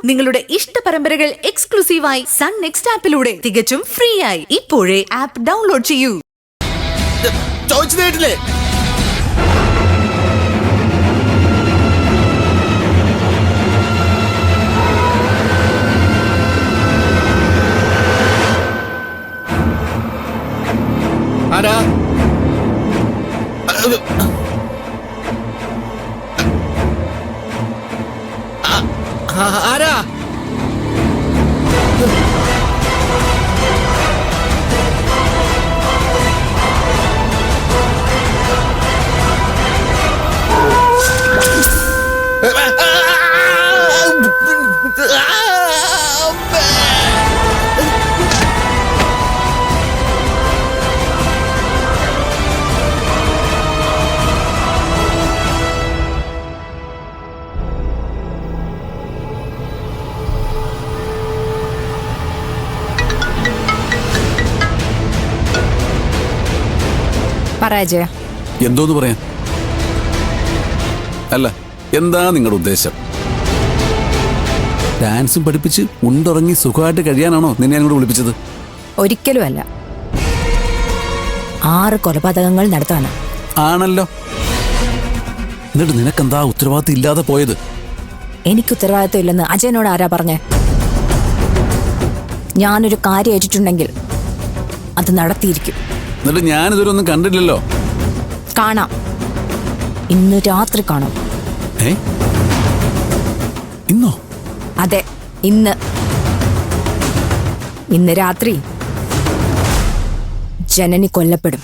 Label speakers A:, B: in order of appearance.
A: നിങ്ങളുടെ ഇഷ്ട പരമ്പരകൾ എക്സ്ക്ലൂസീവായി സൺ നെക്സ്റ്റ് ആപ്പിലൂടെ തികച്ചും ഫ്രീ ആയി ഇപ്പോഴേ ആപ്പ് ഡൗൺലോഡ് ചെയ്യൂ.
B: ആരാ? ആരാ?
C: പരാജയ
D: എന്തോന്ന് പറയാൻ? അല്ല, എന്താ നിങ്ങളുടെ ഉദ്ദേശം? ഡാൻസും പഠിപ്പിച്ച് ഉണ്ടിറങ്ങി സുഖമായിട്ട് കഴിയാനാണോ നിന്നെ അങ്ങോട്ട് വിളിപ്പിച്ചത്?
C: ഒരിക്കലും അല്ല. 6 കൊലപാതകങ്ങൾ നടത്താനാ.
D: ആണല്ലോ. എന്നിട്ട് നിനക്കെന്താ ഉത്തരവാദിത്തം ഇല്ലാതെ പോയത്?
C: എനിക്ക് ഉത്തരവാദിത്തം ഇല്ലെന്ന് അജയനോട് ആരാ പറഞ്ഞേ? ഞാനൊരു കാര്യം ഏറ്റിട്ടുണ്ടെങ്കിൽ അത് നടത്തിയിരിക്കും.
D: എന്നിട്ട് ഞാനിതുവരെ ഒന്നും കണ്ടില്ലല്ലോ.
C: കാണാം, ഇന്ന് രാത്രി കാണാം.
D: ഇന്നോ?
C: അതെ, ഇന്ന് രാത്രി ജനനി കൊല്ലപ്പെടും.